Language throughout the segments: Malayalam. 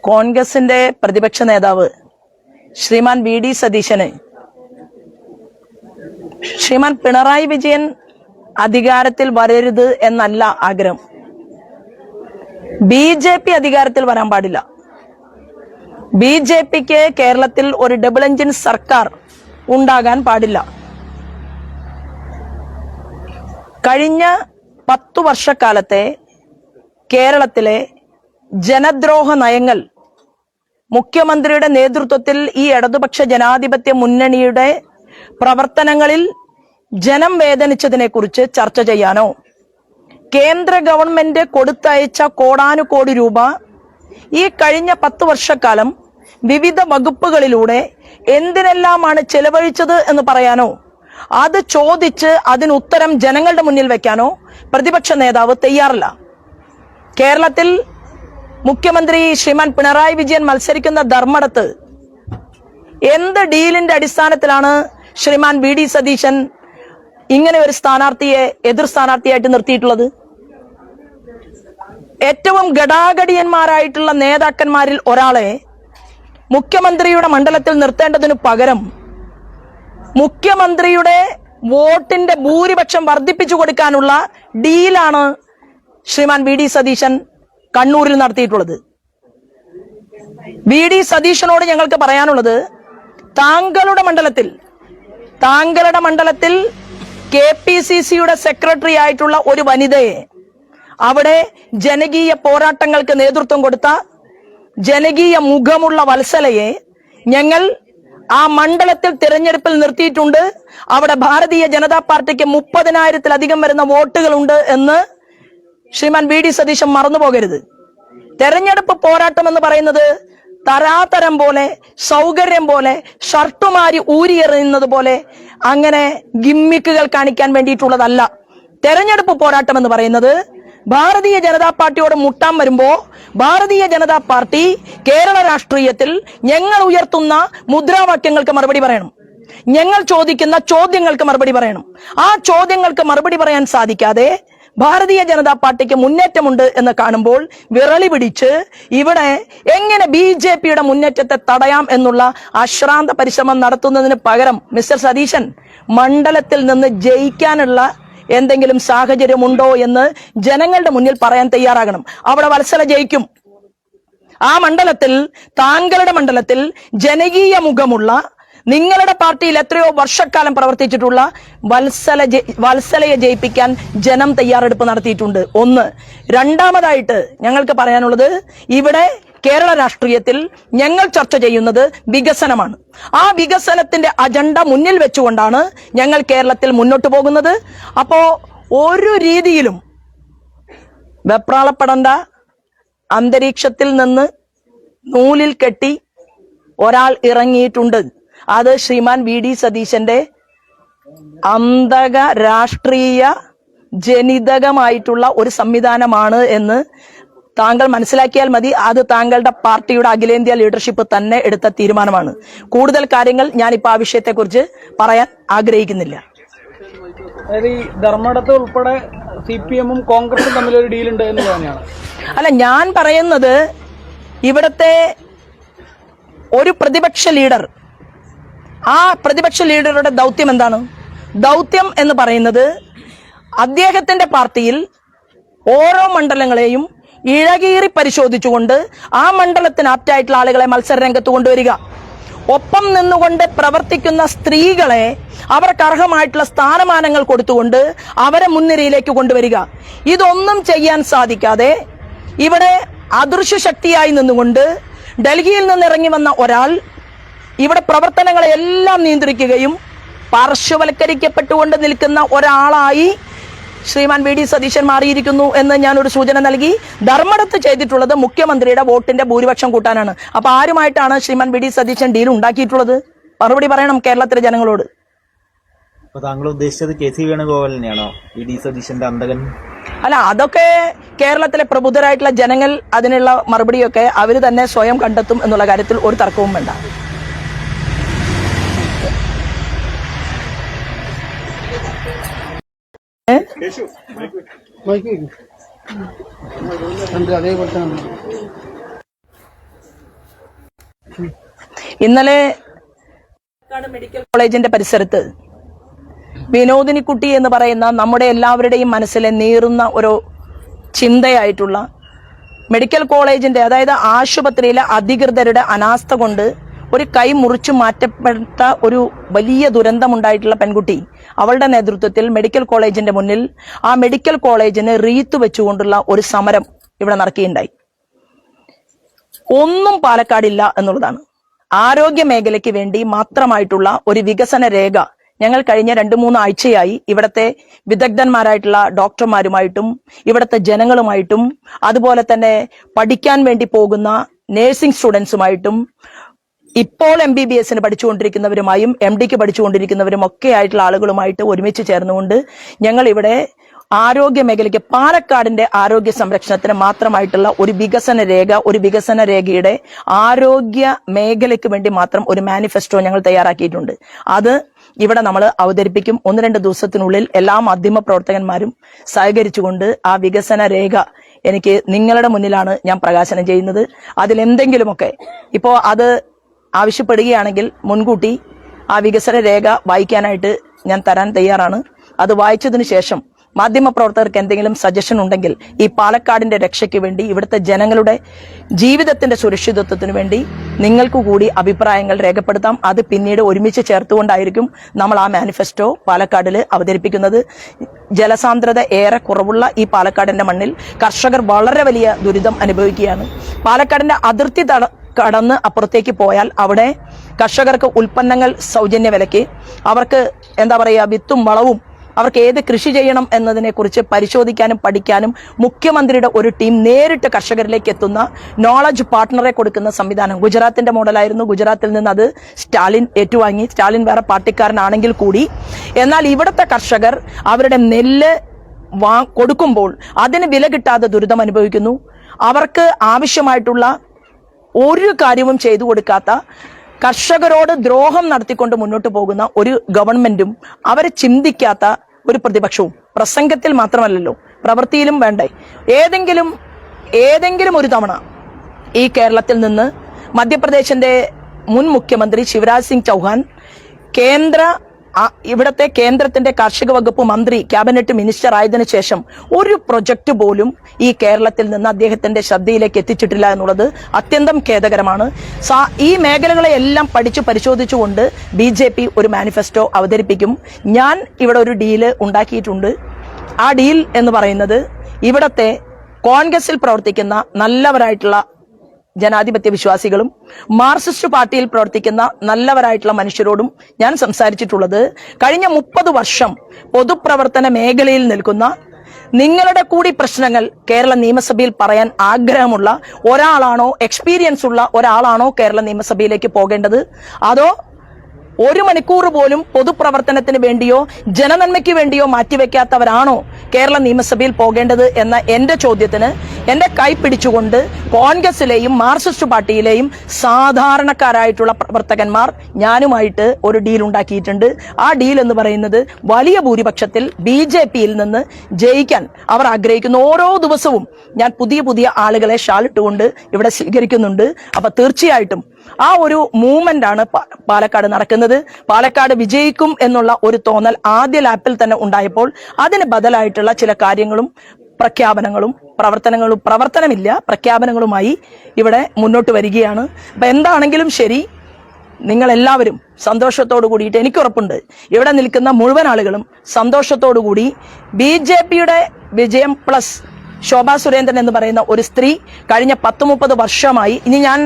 കോൺഗ്രസിന്റെ പ്രതിപക്ഷ നേതാവ് ശ്രീമാൻ വി ഡി സതീശന് ശ്രീമാൻ പിണറായി വിജയൻ അധികാരത്തിൽ വരരുത് എന്നല്ല ആഗ്രഹം. BJP അധികാരത്തിൽ വരാൻ പാടില്ല. BJPക്ക് കേരളത്തിൽ ഒരു ഡബിൾ എഞ്ചിൻ സർക്കാർ ഉണ്ടാകാൻ പാടില്ല. കഴിഞ്ഞ 10 വർഷക്കാലത്തെ കേരളത്തിലെ ജനദ്രോഹ നയങ്ങൾ മുഖ്യമന്ത്രിയുടെ നേതൃത്വത്തിൽ ഈ ഇടതുപക്ഷ ജനാധിപത്യ മുന്നണിയുടെ പ്രവർത്തനങ്ങളിൽ ജനം വേദനിച്ചതിനെ കുറിച്ച് ചർച്ച ചെയ്യാനോ കേന്ദ്ര ഗവൺമെന്റ് കൊടുത്തയച്ച കോടാനുകോടി രൂപ ഈ കഴിഞ്ഞ 10 വർഷക്കാലം വിവിധ വകുപ്പുകളിലൂടെ എന്തിനെല്ലാമാണ് ചെലവഴിച്ചത് എന്ന് പറയാനോ അത് ചോദിച്ച് അതിനുത്തരം ജനങ്ങളുടെ മുന്നിൽ വെക്കാനോ പ്രതിപക്ഷ നേതാവ് തയ്യാറല്ല. കേരളത്തിൽ മുഖ്യമന്ത്രി ശ്രീമാൻ പിണറായി വിജയൻ മത്സരിക്കുന്ന ധർമ്മടത്ത് എന്ത് ഡീലിന്റെ അടിസ്ഥാനത്തിലാണ് ശ്രീമാൻ വി ഡി സതീശൻ ഇങ്ങനെ ഒരു സ്ഥാനാർത്ഥിയെ എതിർ സ്ഥാനാർത്ഥിയായിട്ട് നിർത്തിയിട്ടുള്ളത്? ഏറ്റവും ഘടാഘടിയന്മാരായിട്ടുള്ള നേതാക്കന്മാരിൽ ഒരാളെ മുഖ്യമന്ത്രിയുടെ മണ്ഡലത്തിൽ നിർത്തേണ്ടതിനു പകരം മുഖ്യമന്ത്രിയുടെ വോട്ടിന്റെ ഭൂരിപക്ഷം വർദ്ധിപ്പിച്ചു കൊടുക്കാനുള്ള ഡീലാണ് ശ്രീമാൻ വി ഡി സതീശൻ കണ്ണൂരിൽ നടത്തിയിട്ടുള്ളത്. വി ഡി സതീശനോട് ഞങ്ങൾക്ക് പറയാനുള്ളത്, താങ്കളുടെ മണ്ഡലത്തിൽ KPCCയുടെ സെക്രട്ടറി ആയിട്ടുള്ള ഒരു വനിതയെ, അവിടെ ജനകീയ പോരാട്ടങ്ങൾക്ക് നേതൃത്വം കൊടുത്ത ജനകീയ മുഖമുള്ള വത്സലയെ ഞങ്ങൾ ആ മണ്ഡലത്തിൽ തിരഞ്ഞെടുപ്പിൽ നിർത്തിയിട്ടുണ്ട്. അവിടെ ഭാരതീയ ജനതാ പാർട്ടിക്ക് 30,000-ലധികം വരുന്ന വോട്ടുകളുണ്ട് എന്ന് ശ്രീമാൻ വി ഡി സതീശൻ മറന്നു പോകരുത്. തെരഞ്ഞെടുപ്പ് പോരാട്ടം എന്ന് പറയുന്നത് തരാതരം പോലെ, സൗകര്യം പോലെ, ഷർട്ടുമാരി ഊരിയെറിയുന്നത് പോലെ അങ്ങനെ ഗിമ്മിക്കുകൾ കാണിക്കാൻ വേണ്ടിയിട്ടുള്ളതല്ല. തെരഞ്ഞെടുപ്പ് പോരാട്ടം എന്ന് പറയുന്നത് ഭാരതീയ ജനതാ പാർട്ടിയോട് മുട്ടാൻ വരുമ്പോ ഭാരതീയ ജനതാ പാർട്ടി കേരള രാഷ്ട്രീയത്തിൽ ഞങ്ങൾ ഉയർത്തുന്ന മുദ്രാവാക്യങ്ങൾക്ക് മറുപടി പറയണം. ഞങ്ങൾ ചോദിക്കുന്ന ചോദ്യങ്ങൾക്ക് മറുപടി പറയണം. ആ ചോദ്യങ്ങൾക്ക് മറുപടി പറയാൻ സാധിക്കാതെ ഭാരതീയ ജനതാ പാർട്ടിക്ക് മുന്നേറ്റമുണ്ട് എന്ന് കാണുമ്പോൾ വിറളി പിടിച്ച് ഇവിടെ എങ്ങനെ BJPയുടെ മുന്നേറ്റത്തെ തടയാം എന്നുള്ള അശ്രാന്ത പരിശ്രമം നടത്തുന്നതിന് പകരം മിസ്റ്റർ സതീശൻ മണ്ഡലത്തിൽ നിന്ന് ജയിക്കാനുള്ള എന്തെങ്കിലും സാഹചര്യമുണ്ടോ എന്ന് ജനങ്ങളുടെ മുന്നിൽ പറയാൻ തയ്യാറാകണം. അവിടെ വത്സല ജയിക്കും. ആ മണ്ഡലത്തിൽ, താങ്കളുടെ മണ്ഡലത്തിൽ ജനകീയ മുഖമുള്ള, നിങ്ങളുടെ പാർട്ടിയിൽ എത്രയോ വർഷക്കാലം പ്രവർത്തിച്ചിട്ടുള്ള വത്സലയെ ജയിപ്പിക്കാൻ ജനം തയ്യാറെടുപ്പ് നടത്തിയിട്ടുണ്ട്. ഒന്ന്. രണ്ടാമതായിട്ട് ഞങ്ങൾക്ക് പറയാനുള്ളത്, ഇവിടെ കേരള രാഷ്ട്രീയത്തിൽ ഞങ്ങൾ ചർച്ച ചെയ്യുന്നത് വികസനമാണ്. ആ വികസനത്തിന്റെ അജണ്ട മുന്നിൽ വെച്ചുകൊണ്ടാണ് ഞങ്ങൾ കേരളത്തിൽ മുന്നോട്ട് പോകുന്നത്. അപ്പോ ഒരു രീതിയിലും വെപ്രാളപ്പെടേണ്ട. അന്തരീക്ഷത്തിൽ നിന്ന് നൂലിൽ കെട്ടി ഒരാൾ ഇറങ്ങിയിട്ടുണ്ട്. അത് ശ്രീമാൻ വി ഡി സതീശന്റെ അന്തക രാഷ്ട്രീയ ജനിതകമായിട്ടുള്ള ഒരു സംവിധാനമാണ് എന്ന് താങ്കൾ മനസ്സിലാക്കിയാൽ മതി. അത് താങ്കളുടെ പാർട്ടിയുടെ അഖിലേന്ത്യാ ലീഡർഷിപ്പ് തന്നെ എടുത്ത തീരുമാനമാണ്. കൂടുതൽ കാര്യങ്ങൾ ഞാനിപ്പോൾ ആ വിഷയത്തെക്കുറിച്ച് പറയാൻ ആഗ്രഹിക്കുന്നില്ല. അതായത് ഈ ധർമ്മടത്ത് ഉൾപ്പെടെ CPM-ഉം കോൺഗ്രസും തമ്മിലൊരു ഡീലുണ്ട് എന്ന് തന്നെയാണ്. അല്ല, ഞാൻ പറയുന്നത് ഇവിടത്തെ ഒരു പ്രതിപക്ഷ ലീഡർ, ആ പ്രതിപക്ഷ ലീഡറുടെ ദൗത്യം എന്താണ്? ദൗത്യം എന്ന് പറയുന്നത് അദ്ദേഹത്തിന്റെ പാർട്ടിയിൽ ഓരോ മണ്ഡലങ്ങളെയും ഇഴകീറി പരിശോധിച്ചുകൊണ്ട് ആ മണ്ഡലത്തിന് ആപ്റ്റായിട്ടുള്ള ആളുകളെ മത്സര രംഗത്ത് കൊണ്ടുവരിക. ഒപ്പം നിന്നുകൊണ്ട് പ്രവർത്തിക്കുന്ന സ്ത്രീകളെ അവർക്ക് അർഹമായിട്ടുള്ള സ്ഥാനമാനങ്ങൾ കൊടുത്തുകൊണ്ട് അവരെ മുൻനിരയിലേക്ക് കൊണ്ടുവരിക. ഇതൊന്നും ചെയ്യാൻ സാധിക്കാതെ ഇവിടെ അദൃശ്യ ശക്തിയായി നിന്നുകൊണ്ട് ഡൽഹിയിൽ നിന്ന് ഇറങ്ങി വന്ന ഒരാൾ ഇവിടെ പ്രവർത്തനങ്ങളെ എല്ലാം നിയന്ത്രിക്കുകയും പാർശ്വവൽക്കരിക്കപ്പെട്ടുകൊണ്ട് നിൽക്കുന്ന ഒരാളായി ശ്രീമാൻ വി ഡി സതീശൻ മാറിയിരിക്കുന്നു എന്ന് ഞാനൊരു സൂചന നൽകി. ധർമ്മടത്ത് ചെയ്തിട്ടുള്ളത് മുഖ്യമന്ത്രിയുടെ വോട്ടിന്റെ ഭൂരിപക്ഷം കൂട്ടാനാണ്. അപ്പൊ ആരുമായിട്ടാണ് ശ്രീമാൻ വി ഡി സതീശൻ ഡീൽ ഉണ്ടാക്കിയിട്ടുള്ളത്? മറുപടി പറയണം കേരളത്തിലെ ജനങ്ങളോട്. അപ്പൊ താങ്കൾ ഉദ്ദേശിച്ചത് കെ.സി. വേണുഗോപാലിനെയാണോ വി.ഡി. സതീശന്റെ അന്തകൻ? അല്ല, അതൊക്കെ കേരളത്തിലെ പ്രബുദ്ധരായിട്ടുള്ള ജനങ്ങൾ അതിനുള്ള മറുപടിയൊക്കെ അവർ തന്നെ സ്വയം കണ്ടെത്തും എന്നുള്ള കാര്യത്തിൽ ഒരു തർക്കവും വേണ്ട. ഇന്നലെ മെഡിക്കൽ കോളേജിന്റെ പരിസരത്ത് വിനോദിനിക്കുട്ടി എന്ന് പറയുന്ന നമ്മുടെ എല്ലാവരുടെയും മനസ്സിലെ നീറുന്ന ഒരു ചിന്തയായിട്ടുള്ള മെഡിക്കൽ കോളേജിന്റെ, അതായത് ആശുപത്രിയിലെ അധികൃതരുടെ അനാസ്ഥ കൊണ്ട് ഒരു കൈ മുറിച്ചു മാറ്റപ്പെട്ട ഒരു വലിയ ദുരന്തമുണ്ടായിട്ടുള്ള പെൺകുട്ടി, അവളുടെ നേതൃത്വത്തിൽ മെഡിക്കൽ കോളേജിന്റെ മുന്നിൽ ആ മെഡിക്കൽ കോളേജിന് റീത്ത് വെച്ചുകൊണ്ടുള്ള ഒരു സമരം ഇവിടെ നടക്കുകയുണ്ടായി. ഒന്നും പാലക്കാടില്ല എന്നുള്ളതാണ്. ആരോഗ്യ മേഖലയ്ക്ക് വേണ്ടി മാത്രമായിട്ടുള്ള ഒരു വികസന രേഖ ഞങ്ങൾ കഴിഞ്ഞ 2-3 ആഴ്ചയായി ഇവിടുത്തെ വിദഗ്ധന്മാരായിട്ടുള്ള ഡോക്ടർമാരുമായിട്ടും ഇവിടുത്തെ ജനങ്ങളുമായിട്ടും അതുപോലെ തന്നെ പഠിക്കാൻ വേണ്ടി പോകുന്ന നേഴ്സിംഗ് സ്റ്റുഡൻസുമായിട്ടും ഇപ്പോൾ MBBS പഠിച്ചുകൊണ്ടിരിക്കുന്നവരുമായും MD പഠിച്ചുകൊണ്ടിരിക്കുന്നവരും ഒക്കെ ആയിട്ടുള്ള ആളുകളുമായിട്ട് ഒരുമിച്ച് ചേർന്നുകൊണ്ട് ഞങ്ങൾ ഇവിടെ ആരോഗ്യ മേഖലയ്ക്ക്, പാലക്കാടിന്റെ ആരോഗ്യ സംരക്ഷണത്തിന് മാത്രമായിട്ടുള്ള ഒരു വികസന രേഖയുടെ ആരോഗ്യ മേഖലയ്ക്ക് വേണ്ടി മാത്രം ഒരു മാനിഫെസ്റ്റോ ഞങ്ങൾ തയ്യാറാക്കിയിട്ടുണ്ട്. അത് ഇവിടെ നമ്മൾ അവതരിപ്പിക്കും. 1-2 ദിവസത്തിനുള്ളിൽ എല്ലാ മാധ്യമ പ്രവർത്തകന്മാരും സഹകരിച്ചുകൊണ്ട് ആ വികസന രേഖ എനിക്ക് നിങ്ങളുടെ മുന്നിലാണ് ഞാൻ പ്രകാശനം ചെയ്യുന്നത്. അതിലെന്തെങ്കിലുമൊക്കെ ഇപ്പോ അത് ആവശ്യപ്പെടുകയാണെങ്കിൽ മുൻകൂട്ടി ആ വികസന രേഖ വായിക്കാനായിട്ട് ഞാൻ തരാൻ തയ്യാറാണ്. അത് വായിച്ചതിന് ശേഷം മാധ്യമപ്രവർത്തകർക്ക് എന്തെങ്കിലും സജഷൻ ഉണ്ടെങ്കിൽ ഈ പാലക്കാടിന്റെ രക്ഷയ്ക്ക് വേണ്ടി, ഇവിടുത്തെ ജനങ്ങളുടെ ജീവിതത്തിന്റെ സുരക്ഷിതത്വത്തിന് വേണ്ടി നിങ്ങൾക്ക് കൂടി അഭിപ്രായങ്ങൾ രേഖപ്പെടുത്താം. അത് പിന്നീട് ഒരുമിച്ച് ചേർത്തുകൊണ്ടായിരിക്കും നമ്മൾ ആ മാനിഫെസ്റ്റോ പാലക്കാടിൽ അവതരിപ്പിക്കുന്നത്. ജലസാന്ദ്രത ഏറെ കുറവുള്ള ഈ പാലക്കാടിന്റെ മണ്ണിൽ കർഷകർ വളരെ വലിയ ദുരിതം അനുഭവിക്കുകയാണ്. പാലക്കാടിന്റെ അതിർത്തി കടന്ന് അപ്പുറത്തേക്ക് പോയാൽ അവിടെ കർഷകർക്ക് ഉൽപ്പന്നങ്ങൾ സൗജന്യ വിലയ്ക്ക്, അവർക്ക് വിത്തും വളവും അവർക്ക് ഏത് കൃഷി ചെയ്യണം എന്നതിനെ കുറിച്ച് പരിശോധിക്കാനും പഠിക്കാനും മുഖ്യമന്ത്രിയുടെ ഒരു ടീം നേരിട്ട് കർഷകരിലേക്ക് എത്തുന്ന നോളജ് പാർട്ട്ണറെ കൊടുക്കുന്ന സംവിധാനം ഗുജറാത്തിന്റെ മോഡലായിരുന്നു. ഗുജറാത്തിൽ നിന്ന് അത് സ്റ്റാലിൻ ഏറ്റുവാങ്ങി. സ്റ്റാലിൻ വേറെ പാർട്ടിക്കാരനാണെങ്കിൽ കൂടി, എന്നാൽ ഇവിടുത്തെ കർഷകർ അവരുടെ നെല്ല് കൊടുക്കുമ്പോൾ അതിന് വില കിട്ടാതെ ദുരിതം അനുഭവിക്കുന്നു. അവർക്ക് ആവശ്യമായിട്ടുള്ള ഒരു കാര്യവും ചെയ്തു കൊടുക്കാത്ത, കർഷകരോട് ദ്രോഹം നടത്തിക്കൊണ്ട് മുന്നോട്ട് പോകുന്ന ഒരു ഗവൺമെന്റും അവരെ ചിന്തിക്കാത്ത ഒരു പ്രതിപക്ഷവും. പ്രസംഗത്തിൽ മാത്രമല്ലല്ലോ, പ്രവൃത്തിയിലും വേണ്ടേ. ഏതെങ്കിലും ഒരു തവണ ഈ കേരളത്തിൽ നിന്ന് മധ്യപ്രദേശിന്റെ മുൻ മുഖ്യമന്ത്രി ശിവരാജ് സിംഗ് ചൗഹാൻ ഇവിടത്തെ കേന്ദ്രത്തിന്റെ കാർഷിക വകുപ്പ് മന്ത്രി, ക്യാബിനറ്റ് മിനിസ്റ്റർ ആയതിനു ശേഷം ഒരു പ്രൊജക്ട് പോലും ഈ കേരളത്തിൽ നിന്ന് അദ്ദേഹത്തിന്റെ ശ്രദ്ധയിലേക്ക് എത്തിച്ചിട്ടില്ല എന്നുള്ളത് അത്യന്തം ഖേദകരമാണ്. ഈ മേഖലകളെ എല്ലാം പഠിച്ചു പരിശോധിച്ചുകൊണ്ട് BJP ഒരു മാനിഫെസ്റ്റോ അവതരിപ്പിക്കും. ഞാൻ ഇവിടെ ഒരു ഡീല് ഉണ്ടാക്കിയിട്ടുണ്ട്. ആ ഡീൽ എന്ന് പറയുന്നത് ഇവിടത്തെ കോൺഗ്രസിൽ പ്രവർത്തിക്കുന്ന നല്ലവരായിട്ടുള്ള ജനാധിപത്യ വിശ്വാസികളും മാർക്സിസ്റ്റ് പാർട്ടിയിൽ പ്രവർത്തിക്കുന്ന നല്ലവരായിട്ടുള്ള മനുഷ്യരോടും ഞാൻ സംസാരിച്ചിട്ടുള്ളത്, കഴിഞ്ഞ 30 വർഷം പൊതുപ്രവർത്തന മേഖലയിൽ നിൽക്കുന്ന നിങ്ങളുടെ കൂടി പ്രശ്നങ്ങൾ കേരള നിയമസഭയിൽ പറയാൻ ആഗ്രഹമുള്ള ഒരാളാണോ, എക്സ്പീരിയൻസ് ഉള്ള ഒരാളാണോ കേരള നിയമസഭയിലേക്ക് പോകേണ്ടത്, അതോ 1 മണിക്കൂർ പോലും പൊതുപ്രവർത്തനത്തിന് വേണ്ടിയോ ജനനന്മയ്ക്ക് വേണ്ടിയോ മാറ്റിവെക്കാത്തവരാണോ കേരള നിയമസഭയിൽ പോകേണ്ടത് എന്ന എന്റെ ചോദ്യത്തിന് എന്റെ കൈ പിടിച്ചുകൊണ്ട് കോൺഗ്രസിലെയും മാർക്സിസ്റ്റ് പാർട്ടിയിലെയും സാധാരണക്കാരായിട്ടുള്ള പ്രവർത്തകന്മാർ ഞാനുമായിട്ട് ഒരു ഡീൽ ഉണ്ടാക്കിയിട്ടുണ്ട്. ആ ഡീൽ എന്ന് പറയുന്നത് വലിയ ഭൂരിപക്ഷത്തിൽ BJPയിൽ നിന്ന് ജയിക്കാൻ അവർ ആഗ്രഹിക്കുന്നു. ഓരോ ദിവസവും ഞാൻ പുതിയ ആളുകളെ ഷാളിട്ടുകൊണ്ട് ഇവിടെ സ്വീകരിക്കുന്നുണ്ട്. അപ്പൊ തീർച്ചയായിട്ടും ആ ഒരു മൂവ്മെന്റ് ആണ് പാലക്കാട് നടക്കുന്നത്. പാലക്കാട് വിജയിക്കും എന്നുള്ള ഒരു തോന്നൽ ആദ്യ ലാപ്പിൽ തന്നെ ഉണ്ടായപ്പോൾ അതിന് ബദലായിട്ടുള്ള ചില കാര്യങ്ങളും പ്രഖ്യാപനങ്ങളും പ്രഖ്യാപനങ്ങളുമായി ഇവിടെ മുന്നോട്ട് വരികയാണ്. അപ്പൊ എന്താണെങ്കിലും ശരി, നിങ്ങൾ എല്ലാവരും സന്തോഷത്തോടു കൂടിയിട്ട്, എനിക്കുറപ്പുണ്ട് ഇവിടെ നിൽക്കുന്ന മുഴുവൻ ആളുകളും സന്തോഷത്തോടു കൂടി BJPയുടെ വിജയം പ്ലസ് ശോഭാ സുരേന്ദ്രൻ എന്ന് പറയുന്ന ഒരു സ്ത്രീ കഴിഞ്ഞ 10-30 വർഷമായി, ഇനി ഞാൻ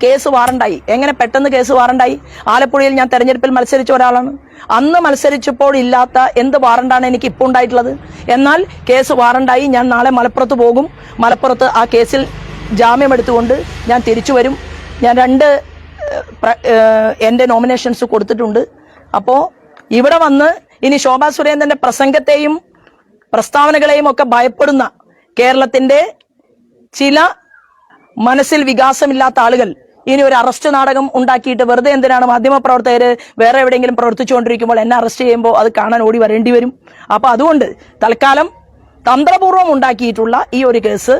കേസ് വാറണ്ടായി. എങ്ങനെ പെട്ടെന്ന് കേസ് വാറണ്ടായി? ആലപ്പുഴയിൽ ഞാൻ തെരഞ്ഞെടുപ്പിൽ മത്സരിച്ച ഒരാളാണ്. അന്ന് മത്സരിച്ചപ്പോൾ ഇല്ലാത്ത എന്ത് വാറണ്ടാണ് എനിക്ക് ഇപ്പോൾ ഉണ്ടായിട്ടുള്ളത്? എന്നാൽ കേസ് വാറണ്ടായി. ഞാൻ നാളെ മലപ്പുറത്ത് പോകും. മലപ്പുറത്ത് ആ കേസിൽ ജാമ്യമെടുത്തുകൊണ്ട് ഞാൻ തിരിച്ചു വരും. ഞാൻ 2 എന്റെ നോമിനേഷൻസ് കൊടുത്തിട്ടുണ്ട്. അപ്പോ ഇവിടെ വന്ന് ഇനി ശോഭാ സുരേന്ദ്രന്റെ പ്രസംഗത്തെയും പ്രസ്താവനകളെയും ഒക്കെ ഭയപ്പെടുന്ന കേരളത്തിന്റെ ചില മനസ്സിൽ വികാസമില്ലാത്ത ആളുകൾ ഇനി ഒരു അറസ്റ്റ് നാടകം ഉണ്ടാക്കിയിട്ട് വെറുതെ എന്തിനാണ് മാധ്യമപ്രവർത്തകര് വേറെ എവിടെയെങ്കിലും പ്രവർത്തിച്ചുകൊണ്ടിരിക്കുമ്പോൾ എന്നെ അറസ്റ്റ് ചെയ്യുമ്പോൾ അത് കാണാൻ ഓടി വരേണ്ടി വരും. അപ്പൊ അതുകൊണ്ട് തൽക്കാലം തന്ത്രപൂർവ്വം ഉണ്ടാക്കിയിട്ടുള്ള ഈ ഒരു കേസ്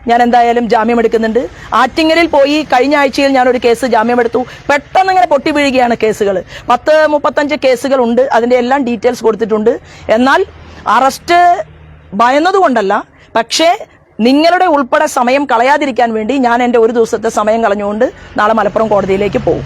ഞാൻ എന്തായാലും ജാമ്യമെടുക്കുന്നുണ്ട്. ആറ്റിങ്ങലിൽ പോയി കഴിഞ്ഞ ആഴ്ചയിൽ ഞാനൊരു കേസ് ജാമ്യമെടുത്തു. പെട്ടെന്ന് ഇങ്ങനെ പൊട്ടി വീഴുകയാണ് കേസുകൾ. 35 കേസുകൾ ഉണ്ട്. അതിന്റെ എല്ലാം ഡീറ്റെയിൽസ് കൊടുത്തിട്ടുണ്ട്. എന്നാൽ അറസ്റ്റ് ഭയന്നതുകൊണ്ടല്ല, പക്ഷേ നിങ്ങളുടെ ഉൾപ്പെടെ സമയം കളയാതിരിക്കാൻ വേണ്ടി ഞാൻ എന്റെ ഒരു ദിവസത്തെ സമയം കളഞ്ഞുകൊണ്ട് നാളെ മലപ്പുറം കോടതിയിലേക്ക് പോകും.